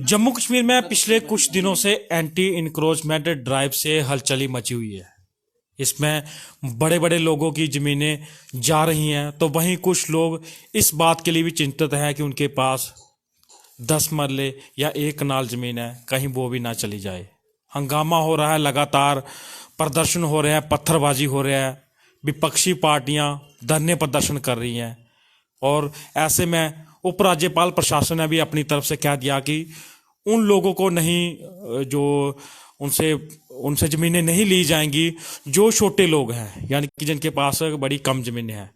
जम्मू कश्मीर में पिछले कुछ दिनों से एंटी इंक्रोचमेंट ड्राइव से हलचली मची हुई है। इसमें बड़े बड़े लोगों की ज़मीनें जा रही हैं, तो वहीं कुछ लोग इस बात के लिए भी चिंतित हैं कि उनके पास 10 मरले या 1 कनाल ज़मीन है, कहीं वो भी ना चली जाए। हंगामा हो रहा है, लगातार प्रदर्शन हो रहे हैं, पत्थरबाजी हो रहा है, विपक्षी पार्टियां धरने प्रदर्शन कर रही हैं। और ऐसे में उपराज्यपाल प्रशासन ने भी अपनी तरफ से कह दिया कि उन लोगों को नहीं, जो उनसे ज़मीनें नहीं ली जाएंगी जो छोटे लोग हैं, यानी कि जिनके पास बड़ी कम ज़मीनें हैं।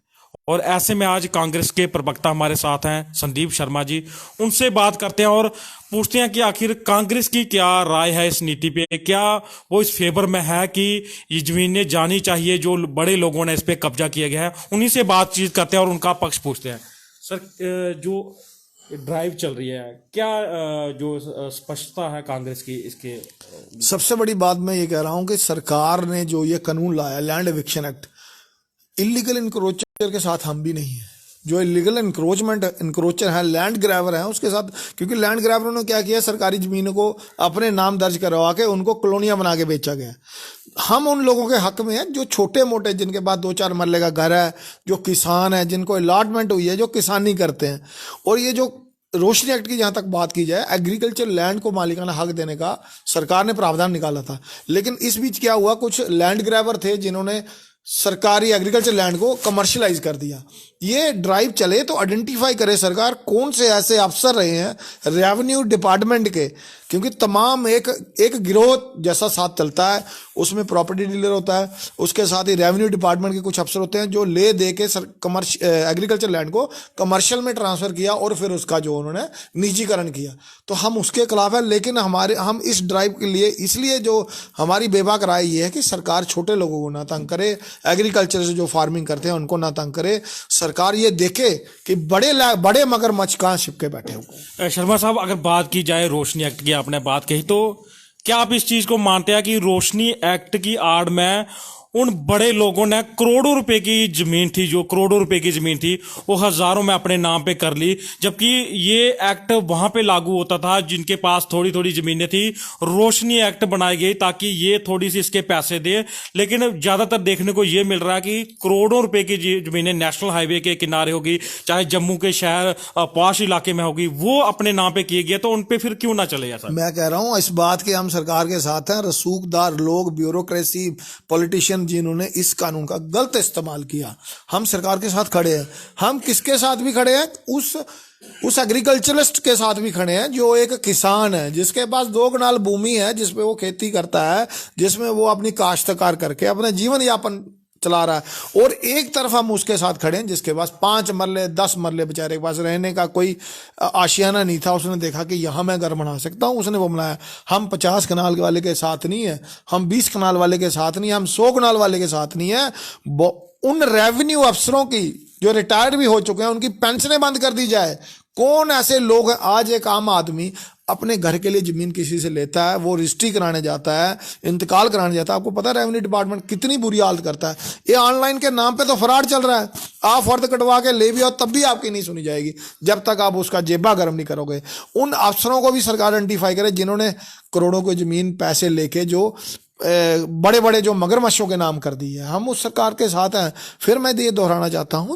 और ऐसे में आज कांग्रेस के प्रवक्ता हमारे साथ हैं, संदीप शर्मा जी। उनसे बात करते हैं और पूछते हैं कि आखिर कांग्रेस की क्या राय है इस नीति पे। क्या वो इस फेवर में है कि ये ज़मीनें जानी चाहिए जो बड़े लोगों ने इस पे कब्जा किया गया है। उन्हीं से बातचीत करते हैं और उनका पक्ष पूछते हैं। सर, जो ड्राइव चल रही है, क्या जो स्पष्टता है कांग्रेस की इसके? सबसे बड़ी बात मैं ये कह रहा हूं कि सरकार ने जो ये कानून लाया, लैंड एविक्शन एक्ट, इलीगल इंक्रोचर के साथ हम भी नहीं है। जो इलीगल इंक्रोचर है, लैंड ग्रैबर है, उसके साथ, क्योंकि लैंड ग्रैबरों ने क्या किया, सरकारी जमीनों को अपने नाम दर्ज करवा के उनको कॉलोनियां बना के बेचा गया। हम उन लोगों के हक में हैं जो छोटे मोटे, जिनके पास 2-4 मरले का घर है, जो किसान है, जिनको अलॉटमेंट हुई है, जो किसानी करते हैं। और ये जो रोशनी एक्ट की जहां तक बात की जाए, एग्रीकल्चर लैंड को मालिकाना हक देने का सरकार ने प्रावधान निकाला था। लेकिन इस बीच क्या हुआ, कुछ लैंड ग्रैबर थे जिन्होंने सरकारी एग्रीकल्चर लैंड को कमर्शियलाइज कर दिया। ये ड्राइव चले तो आइडेंटिफाई करे सरकार कौन से ऐसे अफसर रहे हैं रेवेन्यू डिपार्टमेंट के, क्योंकि तमाम एक गिरोह जैसा साथ चलता है, उसमें प्रॉपर्टी डीलर होता है, उसके साथ ही रेवेन्यू डिपार्टमेंट के कुछ अफसर होते हैं जो ले दे के एग्रीकल्चर लैंड को कमर्शियल में ट्रांसफर किया और फिर उसका जो उन्होंने निजीकरण किया। तो हम उसके खिलाफ है। लेकिन हम इस ड्राइव के लिए, इसलिए जो हमारी बेबाक राय ये है कि सरकार छोटे लोगों को ना तंग करे, एग्रीकल्चर से जो फार्मिंग करते हैं उनको ना तंग करे। सरकार ये देखे कि बड़े मगरमच्छ कहाँ छिपके बैठे हुए। शर्मा साहब, अगर बात की जाए रोशनी एक्ट की, आपने बात कही, तो क्या आप इस चीज को मानते हैं कि रोशनी एक्ट की आड़ में उन बड़े लोगों ने करोड़ों रुपए की जमीन थी, जो करोड़ों रुपए की जमीन थी, वो हजारों में अपने नाम पे कर ली, जबकि ये एक्ट वहां पे लागू होता था जिनके पास थोड़ी थोड़ी जमीनें थी। रोशनी एक्ट बनाई गई ताकि ये थोड़ी सी इसके पैसे दे, लेकिन ज्यादातर देखने को ये मिल रहा है कि करोड़ों रुपए की जमीनें नेशनल हाईवे के किनारे होगी, चाहे जम्मू के शहर पॉश इलाके में होगी, वो अपने नाम पे किए गए। तो उन पे फिर क्यों ना चले ऐसा? मैं कह रहा हूं इस बात के हम सरकार के साथ हैं। रसूखदार लोग, ब्यूरोक्रेसी, पॉलिटिशियन, जिन्होंने इस कानून का गलत इस्तेमाल किया, हम सरकार के साथ खड़े हैं। हम किसके साथ भी खड़े हैं? उस एग्रीकल्चरिस्ट के साथ भी खड़े हैं जो एक किसान है, जिसके पास 2 कनाल भूमि है, जिसपे वो खेती करता है, जिसमें वो अपनी काश्तकार करके अपना जीवन यापन चला रहा है। और एक तरफ हम उसके साथ खड़े हैं जिसके पास 5 मरले 10 मरले, बेचारे के पास रहने का कोई आशियाना नहीं था। उसने देखा कि यहाँ मैं घर बना सकता हूँ, उसने वो बनाया। हम 50 कनाल वाले के साथ नहीं है, हम 20 कनाल वाले के साथ नहीं है, हम 100 कनाल वाले के साथ नहीं है। उन रेवेन्यू अफसरों की जो रिटायर्ड भी हो चुके हैं, उनकी पेंशनें बंद कर दी जाए। कौन ऐसे लोग हैं? आज एक आम आदमी अपने घर के लिए जमीन किसी से लेता है, वो रजिस्ट्री कराने जाता है, इंतकाल कराने जाता है, आपको पता है रेवेन्यू डिपार्टमेंट कितनी बुरी हालत करता है। ये ऑनलाइन के नाम पे तो फ्रॉड चल रहा है। आप फर्द कटवा के ले भी आओ तब भी आपकी नहीं सुनी जाएगी जब तक आप उसका जेबा गर्म नहीं करोगे। उन अफसरों को भी सरकार आइडेंटिफाई करे जिन्होंने करोड़ों की जमीन पैसे लेके जो बड़े बड़े जो मगरमच्छों के नाम कर दी है। हम उस सरकार के साथ हैं। फिर मैं ये दोहराना चाहता हूं,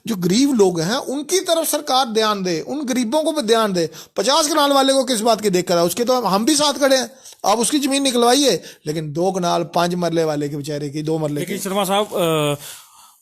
जो गरीब लोग हैं उनकी तरफ सरकार ध्यान दे, उन गरीबों को भी ध्यान दे। 50 कनाल वाले को किस बात की दिक्कत है? उसके तो हम भी साथ खड़े हैं। आप उसकी जमीन निकलवाइए, लेकिन 2 कनाल 5 मरले वाले के बेचारे की 2 मरले। लेकिन शर्मा साहब,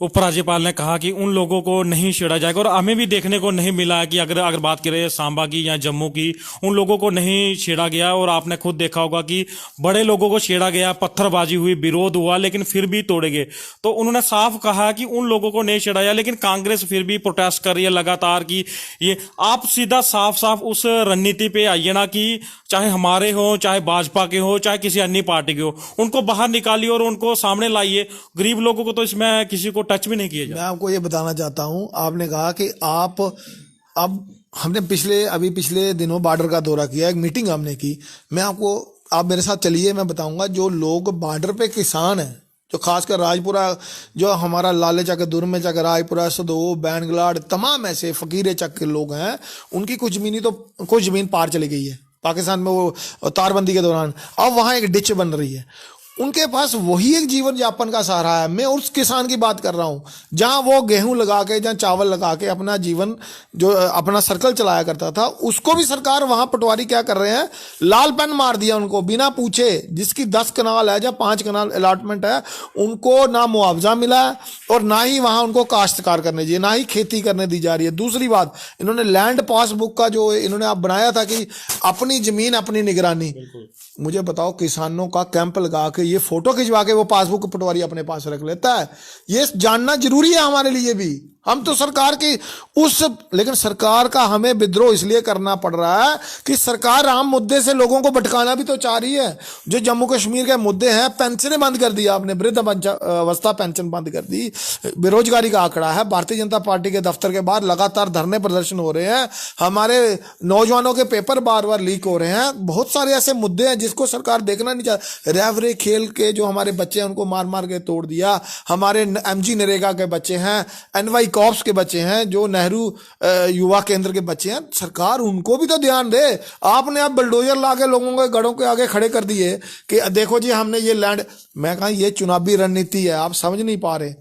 उपराज्यपाल ने कहा कि उन लोगों को नहीं छेड़ा जाएगा, और हमें भी देखने को नहीं मिला है कि अगर बात करें सांबा की या जम्मू की, उन लोगों को नहीं छेड़ा गया। और आपने खुद देखा होगा कि बड़े लोगों को छेड़ा गया, पत्थरबाजी हुई, विरोध हुआ, लेकिन फिर भी तोड़े गए। तो उन्होंने साफ कहा कि उन लोगों को नहीं छेड़ाया, लेकिन कांग्रेस फिर भी प्रोटेस्ट कर रही है लगातार कि ये आप सीधा साफ साफ उस रणनीति पे आइए ना, कि चाहे हमारे हो, चाहे भाजपा के हो, चाहे किसी अन्य पार्टी के हो, उनको बाहर निकालिए और उनको सामने लाइए। गरीब लोगों को तो इसमें किसी को टच भी नहीं किया जाए। मैं आपको ये बताना चाहता हूं, आपने कहा कि अब हमने पिछले दिनों बॉर्डर का दौरा किया, एक मीटिंग हमने की। आप मेरे साथ चलिए, मैं बताऊंगा। जो लोग बॉर्डर पे किसान हैं, जो खासकर राजपुरा, जो हमारा लाले चक, दुर्मे चक, राजपुरा, सदो, बैनगलाड़, तमाम ऐसे फकीरे चक के लोग हैं, उनकी कुछ ज़मीन पार चली गई है पाकिस्तान में, वो तारबंदी के दौरान। अब वहाँ एक डिच बन रही है, उनके पास वही एक जीवन यापन का सहारा है। मैं उस किसान की बात कर रहा हूँ जहाँ वो गेहूं लगा के, जहाँ चावल लगा के अपना जीवन, जो अपना सर्कल चलाया करता था, उसको भी सरकार वहाँ पटवारी क्या कर रहे हैं, लाल पेन मार दिया उनको बिना पूछे। जिसकी 10 कनाल है या 5 कनाल अलॉटमेंट है, उनको ना मुआवजा मिला है और ना ही वहाँ उनको काश्तकार करने चाहिए, ना ही खेती करने दी जा रही है। दूसरी बात, इन्होंने लैंड पासबुक का जो इन्होंने आप बनाया था कि अपनी जमीन अपनी निगरानी, मुझे बताओ किसानों का कैंप लगा के ये फोटो खिंचवा के वो पासबुक पटवारी अपने पास रख लेता है। ये जानना जरूरी है हमारे लिए भी। हम तो सरकार की लेकिन सरकार का हमें विद्रोह इसलिए करना पड़ रहा है कि सरकार आम मुद्दे से लोगों को भटकाना भी तो चाह रही है। जो जम्मू कश्मीर के मुद्दे हैं, पेंशनें बंद कर दी आपने, वृद्ध अवस्था पेंशन बंद कर दी, बेरोजगारी का आंकड़ा है, भारतीय जनता पार्टी के दफ्तर के बाहर लगातार धरने प्रदर्शन हो रहे हैं, हमारे नौजवानों के पेपर बार बार लीक हो रहे हैं। बहुत सारे ऐसे मुद्दे हैं जिसको सरकार देखना नहीं चाहती। रेवरे खेल के जो हमारे बच्चे हैं उनको मार मार के तोड़ दिया, हमारे MG नरेगा के बच्चे हैं, NY कॉप्स के बच्चे हैं, जो नेहरू युवा केंद्र के बच्चे हैं, सरकार उनको भी तो ध्यान दे। आपने अब बुलडोजर ला के लोगों के गढ़ों के आगे खड़े कर दिए कि देखो जी हमने ये लैंड, मैं कहा ये चुनावी रणनीति है, आप समझ नहीं पा रहे।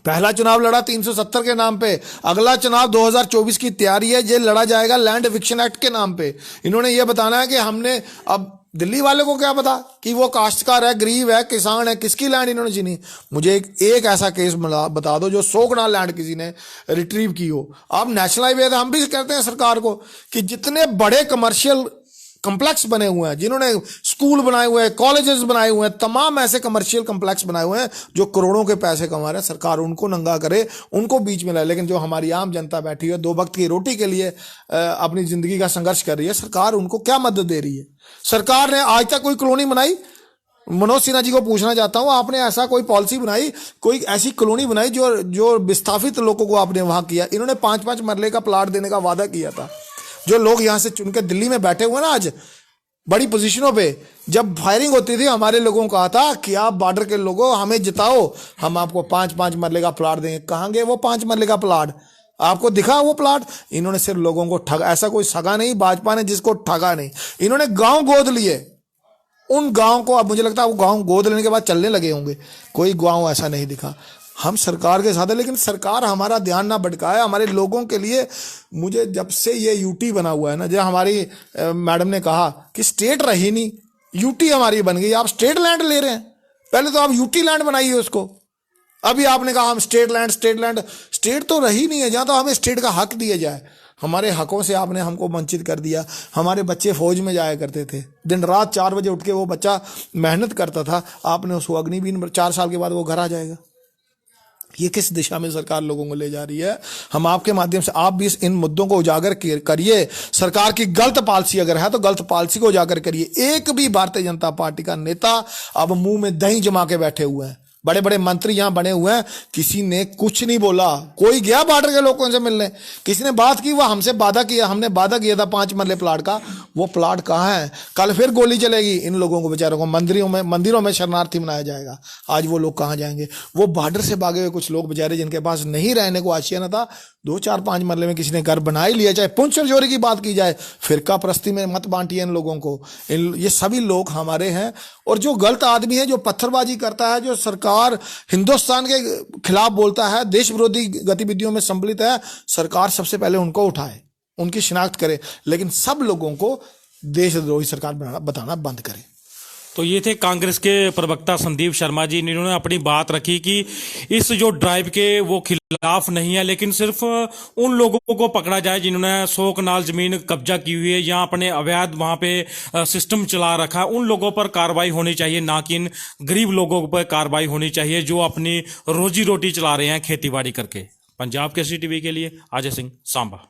पहला चुनाव लड़ा 370 के नाम पे, अगला चुनाव 2024 की तैयारी है, ये लड़ा जाएगा लैंड एविक्शन एक्ट के नाम पे। इन्होंने ये बताना है कि हमने, अब दिल्ली वाले को क्या पता कि वो काश्तकार है, गरीब है, किसान है, किसकी लैंड इन्होंने छीनी। मुझे एक ऐसा केस बता दो जो 100 कनाल लैंड किसी ने रिट्रीव की हो। अब नेशनल हाईवे, हम भी कहते हैं सरकार को कि जितने बड़े कमर्शियल कम्प्लेक्स बने हुए हैं, जिन्होंने स्कूल बनाए हुए हैं, कॉलेजेस बनाए हुए हैं, तमाम ऐसे कमर्शियल कम्प्लेक्स बनाए हुए हैं जो करोड़ों के पैसे कमा रहे हैं, सरकार उनको नंगा करे, उनको बीच में लाए। लेकिन जो हमारी आम जनता बैठी है, 2 वक्त की रोटी के लिए अपनी जिंदगी का संघर्ष कर रही है, सरकार उनको क्या मदद दे रही है? सरकार ने आज तक कोई कॉलोनी बनाई? मनोज सिन्हा जी को पूछना चाहता हूं, आपने ऐसा कोई पॉलिसी बनाई, कोई ऐसी कॉलोनी बनाई जो विस्थापित लोगों को आपने वहां किया? इन्होंने 5-5 मरले का प्लाट देने का वादा किया था। जो लोग यहां से चुनकर दिल्ली में बैठे हुए ना आज बड़ी पोजीशनों पे, जब फायरिंग होती थी हमारे लोगों को कहा था कि आप बॉर्डर के लोगों हमें जिताओ, हम आपको 5-5 मरले का प्लाट देंगे। कहां गए वो 5 मरले का प्लाट? आपको दिखा वो प्लाट? इन्होंने सिर्फ लोगों को ठगा। ऐसा कोई सगा नहीं भाजपा ने जिसको ठगा नहीं। इन्होंने गांव गोद लिए, उन गांव को, अब मुझे लगता है वो गांव गोद लेने के बाद चलने लगे होंगे, कोई गांव ऐसा नहीं दिखा। हम सरकार के साथ है, लेकिन सरकार हमारा ध्यान ना भटकाए हमारे लोगों के लिए। मुझे जब से ये यूटी बना हुआ है ना, जब हमारी मैडम ने कहा कि स्टेट रही नहीं, यूटी हमारी बन गई, आप स्टेट लैंड ले रहे हैं, पहले तो आप यूटी लैंड बनाइए उसको। अभी आपने कहा हम स्टेट लैंड, स्टेट तो रही नहीं है जहां तो हमें स्टेट का हक दिया जाए। हमारे हकों से आपने हमको वंचित कर दिया। हमारे बच्चे फौज में जाया करते थे, दिन रात 4 बजे उठ के वो बच्चा मेहनत करता था, आपने उसको अग्निवीर, 4 साल के बाद वो घर आ जाएगा। ये किस दिशा में सरकार लोगों को ले जा रही है? हम आपके माध्यम से, आप भी इन मुद्दों को उजागर करिए। सरकार की गलत पॉलिसी अगर है तो गलत पॉलिसी को उजागर करिए। एक भी भारतीय जनता पार्टी का नेता अब मुंह में दही जमा के बैठे हुए हैं। बड़े बड़े मंत्री यहां बने हुए हैं, किसी ने कुछ नहीं बोला। कोई गया बॉर्डर के लोगों से मिलने, किसी ने बात की? वो हमसे वादा किया, हमने वादा किया था 5 मरले प्लाट का, वो प्लाट कहाँ है? कल फिर गोली चलेगी, इन लोगों को बेचारों को मंदिरों में शरणार्थी बनाया जाएगा। आज वो लोग कहाँ जाएंगे? वो बॉर्डर से भागे हुए कुछ लोग बेचारे, जिनके पास नहीं रहने को आशियाना था, 2-4-5 मरले में किसी ने घर बना ही लिया। चाहे पुंछ चोरी की बात की जाए, फिरका परस्ती में मत बांटिए इन लोगों को। ये सभी लोग हमारे हैं। और जो गलत आदमी है, जो पत्थरबाजी करता है, जो सरकार हिंदुस्तान के खिलाफ बोलता है, देश विरोधी गतिविधियों में सम्मिलित है, सरकार सबसे पहले उनको उठाए, उनकी शिनाख्त करे, लेकिन सब लोगों को देशद्रोही सरकार बताना बंद करे। तो ये थे कांग्रेस के प्रवक्ता संदीप शर्मा जी। इन्होंने अपनी बात रखी कि इस जो ड्राइव के वो खिलाफ नहीं है, लेकिन सिर्फ उन लोगों को पकड़ा जाए जिन्होंने 100 कनाल जमीन कब्जा की हुई है या अपने अवैध वहां पे सिस्टम चला रखा है, उन लोगों पर कार्रवाई होनी चाहिए, ना कि इन गरीब लोगों पर कार्रवाई होनी चाहिए जो अपनी रोजी रोटी चला रहे हैं खेती बाड़ी करके। पंजाब केसरी टीवी के लिए अजय सिंह, सांबा।